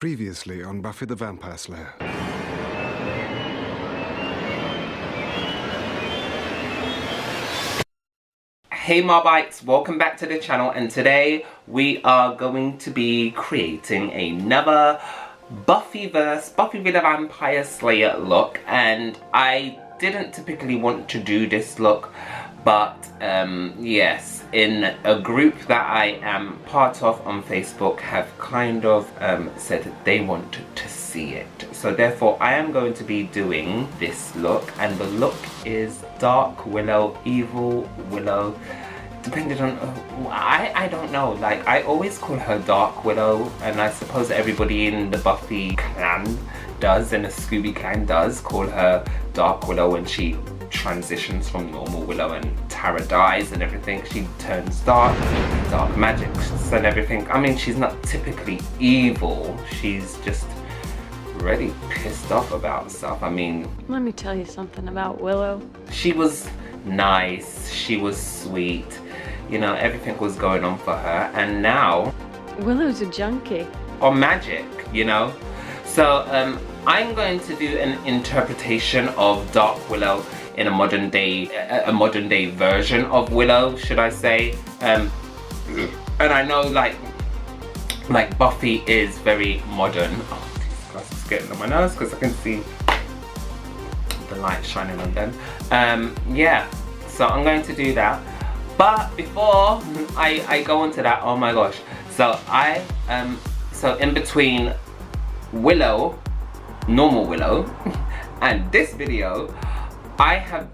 Previously on Buffy the Vampire Slayer. Hey Marbites, welcome back to the channel, and today we are going to be creating another Buffy the Vampire Slayer look. And I didn't typically want to do this look, but yes, in a group that I am part of on Facebook have kind of said that they want to see it. So therefore I am going to be doing this look, and the look is Dark Willow, Evil Willow, depending on, I don't know, like I always call her Dark Willow, and I suppose everybody in the Buffy clan does, and the Scooby clan does call her Dark Willow when she transitions from normal Willow and Tara dies and everything. She turns dark magics and everything. I mean, she's not typically evil, she's just really pissed off about stuff. I mean, let me tell you something about Willow. She was nice, she was sweet, you know, everything was going on for her, and now Willow's a junkie. Or magic, you know. So I'm going to do an interpretation of Dark Willow in a modern day version of Willow, should I say. And I know like Buffy is very modern. Oh, this glass is getting on my nose because I can see the light shining on them. Yeah, so I'm going to do that. But before I go into that, oh my gosh. So so in between Willow, normal Willow, and this video, I have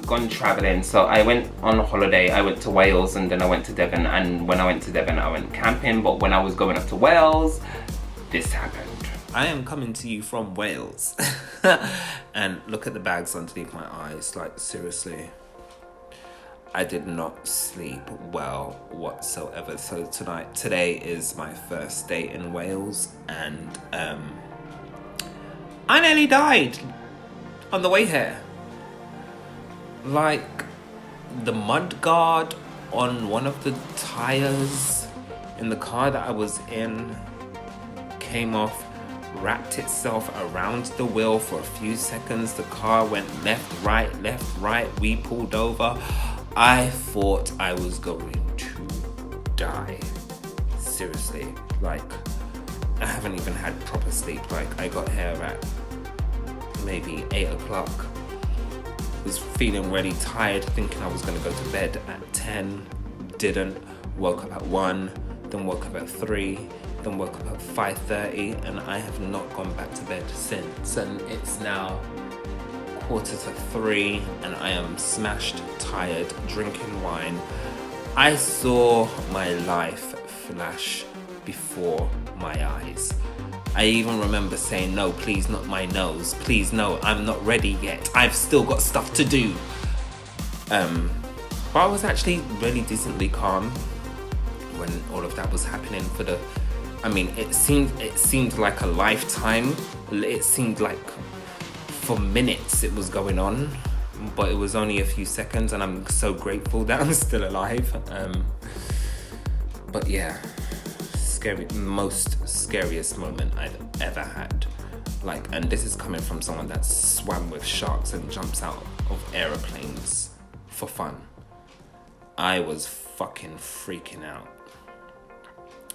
gone traveling. So I went on holiday. I went to Wales and then I went to Devon, and when I went to Devon I went camping, but when I was going up to Wales, this happened. I am coming to you from Wales. And look at the bags underneath my eyes, like seriously. I did not sleep well whatsoever. So today is my first day in Wales, and I nearly died on the way here. Like, the mud guard on one of the tires in the car that I was in came off, wrapped itself around the wheel for a few seconds. The car went left, right. We pulled over. I thought I was going to die. Seriously, like, I haven't even had proper sleep. Like, I got here at maybe 8 o'clock. Was feeling really tired, thinking I was gonna go to bed at 10. Didn't. Woke up at 1, then woke up at 3, then woke up at 5:30, and I have not gone back to bed since. And it's now 2:45, and I am smashed, tired, drinking wine. I saw my life flash before my eyes. I even remember saying, no, please, not my nose. Please, no, I'm not ready yet. I've still got stuff to do. But I was actually really decently calm when all of that was happening. I mean, it seemed like a lifetime. It seemed like for minutes it was going on, but it was only a few seconds, and I'm so grateful that I'm still alive. But yeah, most scariest moment I've ever had. Like, and this is coming from someone that swam with sharks and jumps out of aeroplanes for fun. I was fucking freaking out.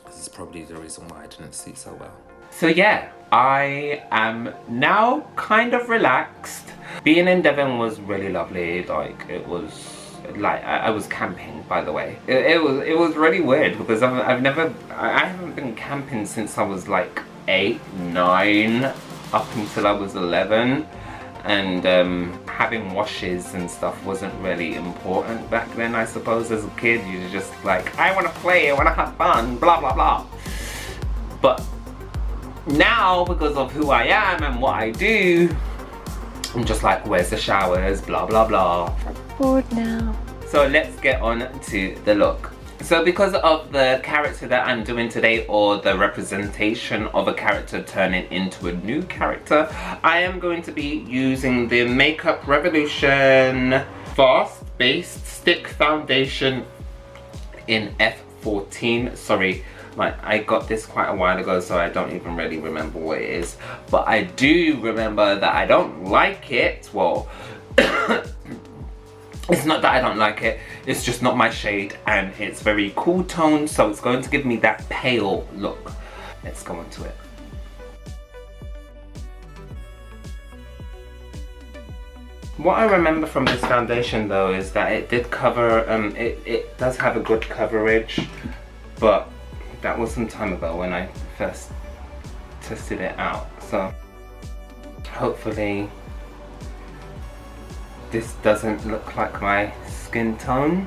This is probably the reason why I didn't sleep so well. So yeah, I am now kind of relaxed. Being in Devon was really lovely. Like, it was like, I was camping, by the way. It was really weird because I haven't been camping since I was like 8, 9, up until I was 11. And having washes and stuff wasn't really important back then, I suppose. As a kid, you're just like, I want to play, I want to have fun, blah blah blah. But now, because of who I am and what I do, I'm just like, where's the showers, blah blah blah. I'm bored now. So let's get on to the look. So because of the character that I'm doing today, or the representation of a character turning into a new character, I am going to be using the Makeup Revolution Fast Based Stick Foundation in F14. Sorry, Like, I got this quite a while ago, so I don't even really remember what it is. But I do remember that I don't like it. Well, it's not that I don't like it, it's just not my shade, and it's very cool toned, so it's going to give me that pale look. Let's go into it. What I remember from this foundation though is that it did cover, it does have a good coverage, but that was some time ago when I first tested it out. So hopefully this doesn't look like my skin tone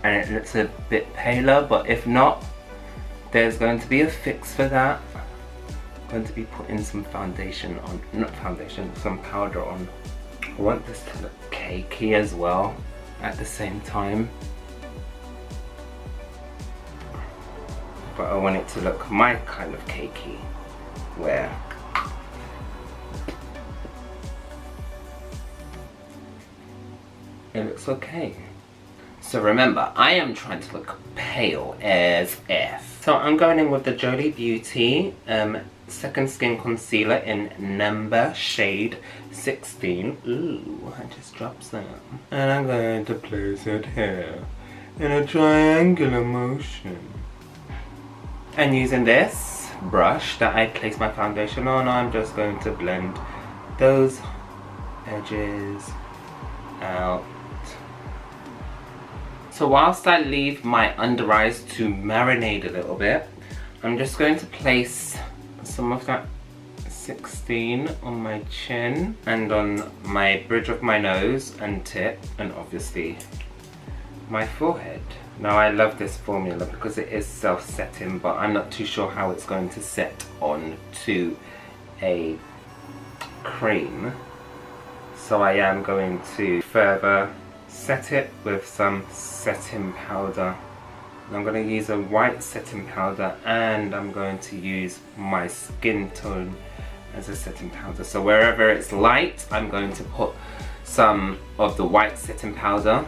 and it looks a bit paler, but if not, there's going to be a fix for that. I'm going to be putting some foundation on, not foundation, some powder on. I want this to look cakey as well at the same time, but I want it to look my kind of cakey, where it looks okay. So remember, I am trying to look pale as F. So I'm going in with the Jolie Beauty Second Skin Concealer in number shade 16. Ooh, I just dropped some. And I'm going to place it here in a triangular motion. And using this brush that I placed my foundation on, I'm just going to blend those edges out. So whilst I leave my under eyes to marinate a little bit, I'm just going to place some of that 16 on my chin and on my bridge of my nose and tip, and obviously my forehead. Now I love this formula because it is self-setting, but I'm not too sure how it's going to set on to a cream. So I am going to further set it with some setting powder. I'm going to use a white setting powder, and I'm going to use my skin tone as a setting powder. So wherever it's light, I'm going to put some of the white setting powder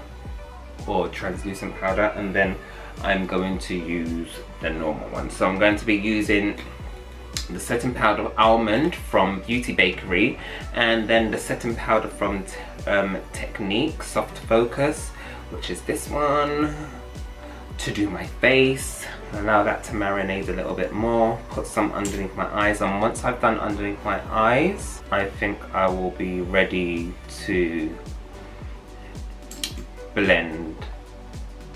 or translucent powder, and then I'm going to use the normal one. So I'm going to be using the setting powder Almond from Beauty Bakery, and then the setting powder from Technique Soft Focus, which is this one, to do my face. Allow that to marinate a little bit more. Put some underneath my eyes, and once I've done underneath my eyes, I think I will be ready to blend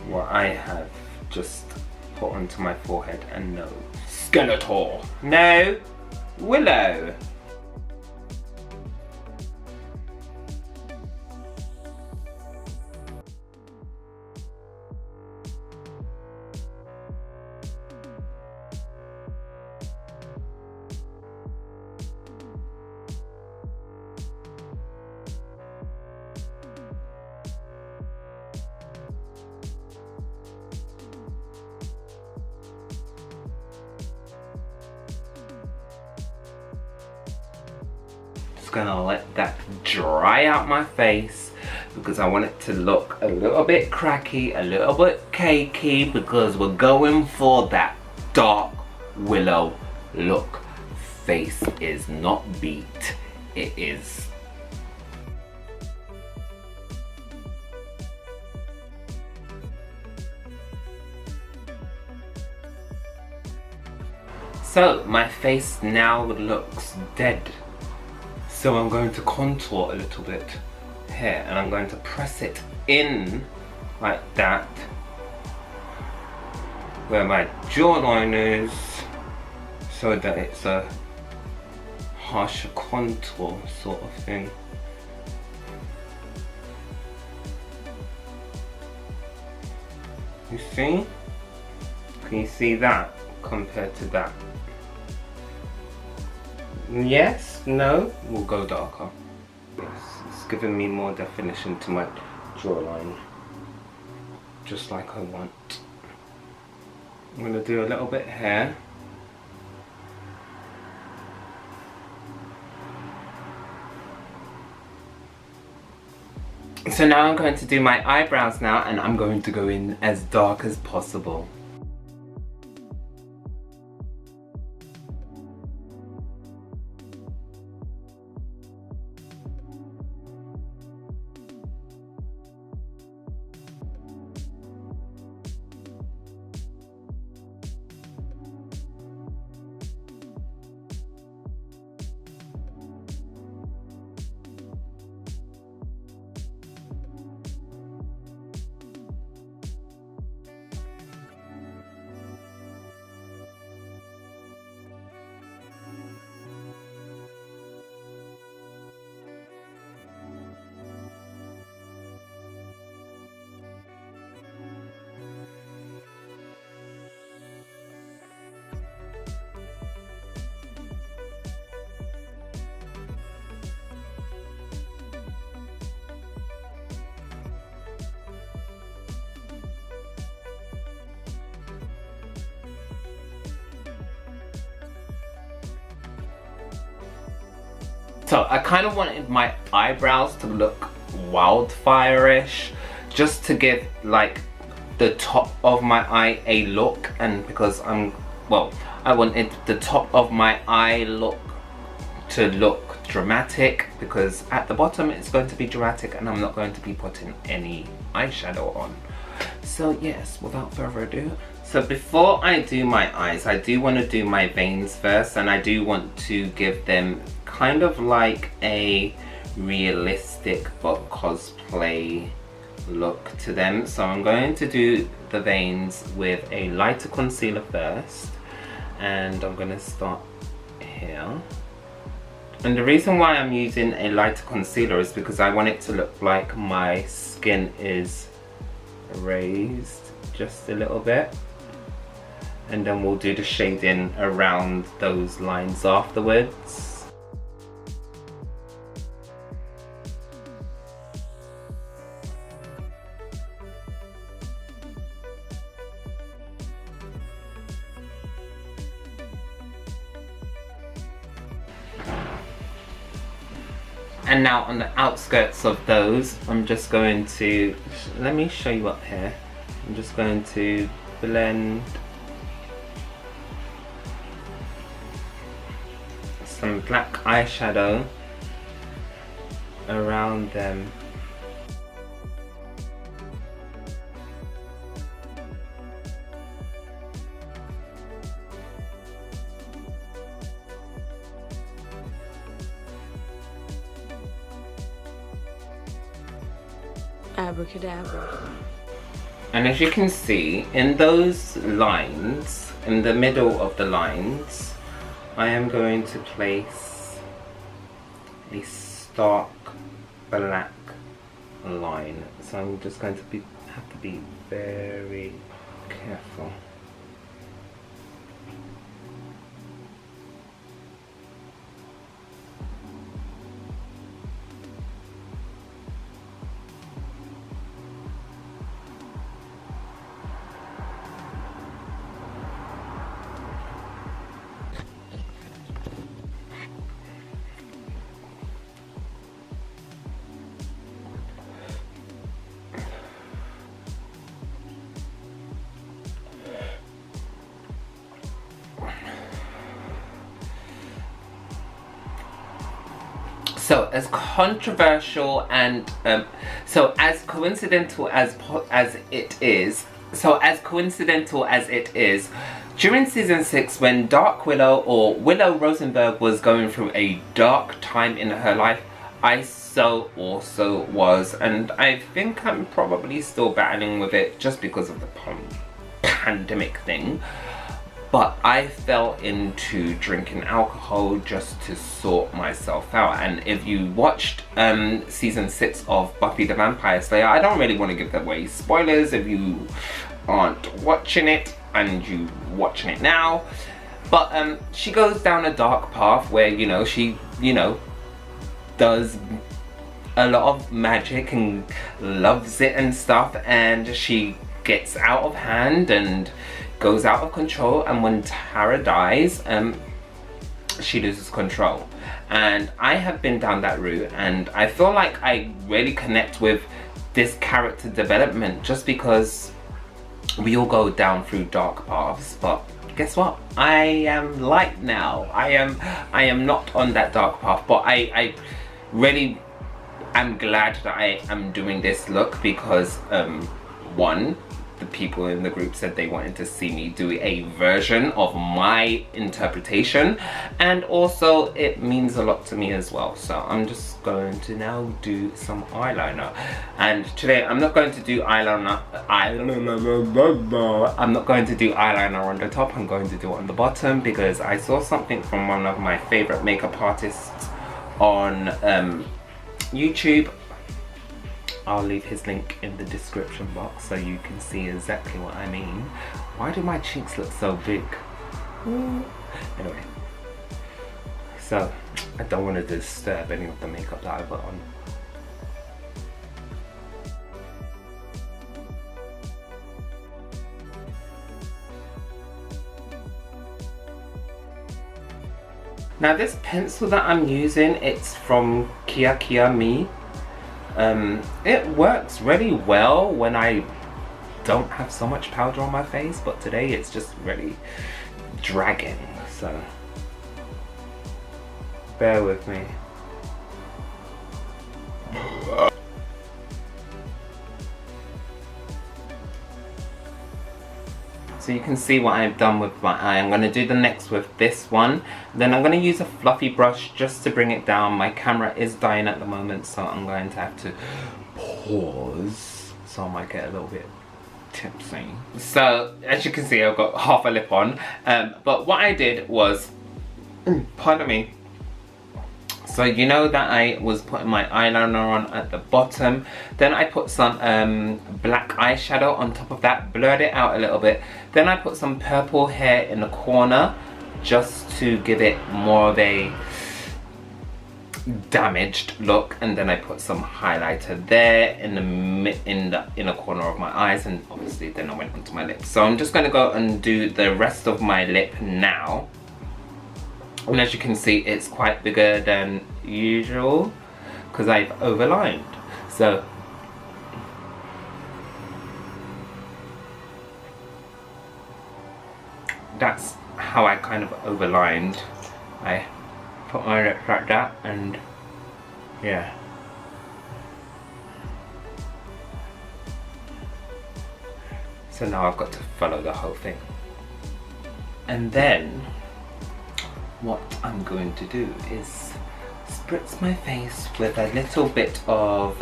what I have just put onto my forehead and nose. Skeletor! No! Willow! Gonna let that dry out my face because I want it to look a little bit cracky, a little bit cakey, because we're going for that dark Willow look. Face is not beat, it is. So my face now looks dead. So I'm going to contour a little bit here, and I'm going to press it in like that where my jawline is, so that it's a harsher contour sort of thing. You see? Can you see that compared to that? Yes? No? We'll go darker. Yes, it's giving me more definition to my jawline, just like I want. I'm going to do a little bit here. So now I'm going to do my eyebrows now, and I'm going to go in as dark as possible. So I kind of wanted my eyebrows to look wildfire-ish, just to give like the top of my eye a look, and because I wanted the top of my eye look to look dramatic, because at the bottom it's going to be dramatic and I'm not going to be putting any eyeshadow on. So yes, without further ado, so before I do my eyes, I do want to do my veins first, and I do want to give them kind of like a realistic but cosplay look to them. So I'm going to do the veins with a lighter concealer first, and I'm going to start here. And the reason why I'm using a lighter concealer is because I want it to look like my skin is raised just a little bit, and then we'll do the shading around those lines afterwards. And now on the outskirts of those, I'm just going to, let me show you up here. I'm just going to blend some black eyeshadow around them. Abracadabra. And as you can see, in those lines, in the middle of the lines, I am going to place a stark black line. So I'm just going to have to be very careful. So as controversial and so as coincidental as it is, during season 6, when Dark Willow, or Willow Rosenberg, was going through a dark time in her life, I so also was, and I think I'm probably still battling with it just because of the pandemic thing. But I fell into drinking alcohol just to sort myself out. And if you watched season 6 of Buffy the Vampire Slayer, I don't really want to give away spoilers if you aren't watching it and you watching it now. But she goes down a dark path where, you know, she, you know, does a lot of magic and loves it and stuff, and she gets out of hand and goes out of control, and when Tara dies, she loses control. And I have been down that route, and I feel like I really connect with this character development just because we all go down through dark paths. But guess what? I am light now. I am not on that dark path, but I really am glad that I am doing this look because one, the people in the group said they wanted to see me do a version of my interpretation, and also it means a lot to me as well. So I'm just going to now do some eyeliner, and today I'm not going to do eyeliner on the top. I'm going to do it on the bottom because I saw something from one of my favorite makeup artists on YouTube. I'll leave his link in the description box so you can see exactly what I mean. Why do my cheeks look so big? Anyway, so I don't want to disturb any of the makeup that I put on. Now this pencil that I'm using, it's from Kia Me. It works really well when I don't have so much powder on my face, but today it's just really dragging, so bear with me. So you can see what I've done with my eye. I'm going to do the next with this one. Then I'm going to use a fluffy brush just to bring it down. My camera is dying at the moment, so I'm going to have to pause. So I might get a little bit tipsy. So as you can see, I've got half a lip on. But what I did was, pardon me. So you know that I was putting my eyeliner on at the bottom. Then I put some black eyeshadow on top of that, blurred it out a little bit. Then I put some purple hair in the corner just to give it more of a damaged look. And then I put some highlighter there in the inner corner of my eyes, and obviously then I went onto my lips. So I'm just going to go and do the rest of my lip now. And as you can see, it's quite bigger than usual because I've overlined. So that's how I kind of overlined. I put my lips like that, and yeah. So now I've got to follow the whole thing. And then what I'm going to do is spritz my face with a little bit of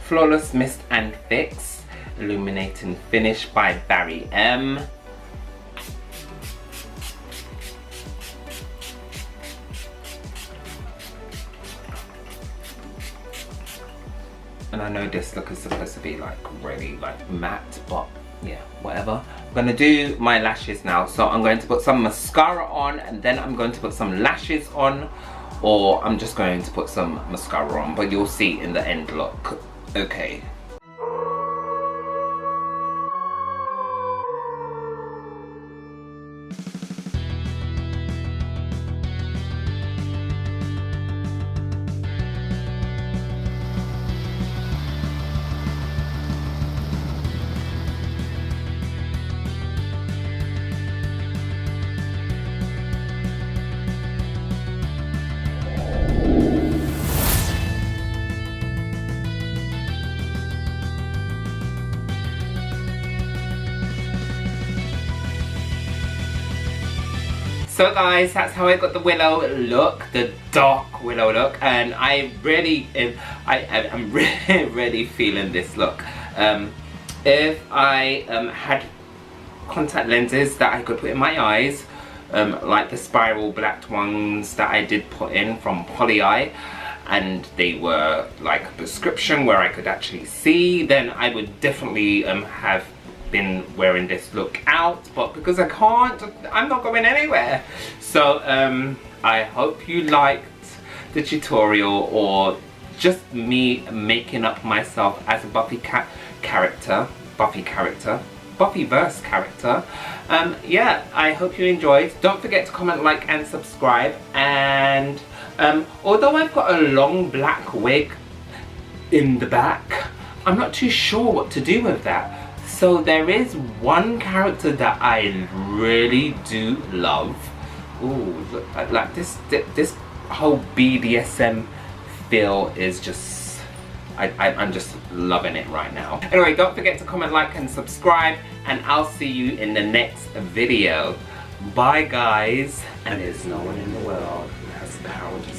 Flawless Mist and Fix Illuminating Finish by Barry M. And I know this look is supposed to be like really like matte, but yeah, whatever. I'm gonna do my lashes now. So I'm going to put some mascara on, and then I'm going to put some lashes on, or I'm just going to put some mascara on, but you'll see in the end look. Okay. So guys, that's how I got the Willow look, the dark Willow look, and I'm really feeling this look. If I had contact lenses that I could put in my eyes, like the spiral black ones that I did put in from Poly, and they were like a prescription where I could actually see, then I would definitely have been wearing this look out, but because I can't, I'm not going anywhere. So I hope you liked the tutorial, or just me making up myself as a Buffyverse character. Yeah, I hope you enjoyed. Don't forget to comment, like and subscribe. And although I've got a long black wig in the back, I'm not too sure what to do with that. So there is one character that I really do love. Ooh, look, like this whole BDSM feel is just, I'm just loving it right now. Anyway, don't forget to comment, like and subscribe, and I'll see you in the next video. Bye guys. And there's no one in the world who has the power to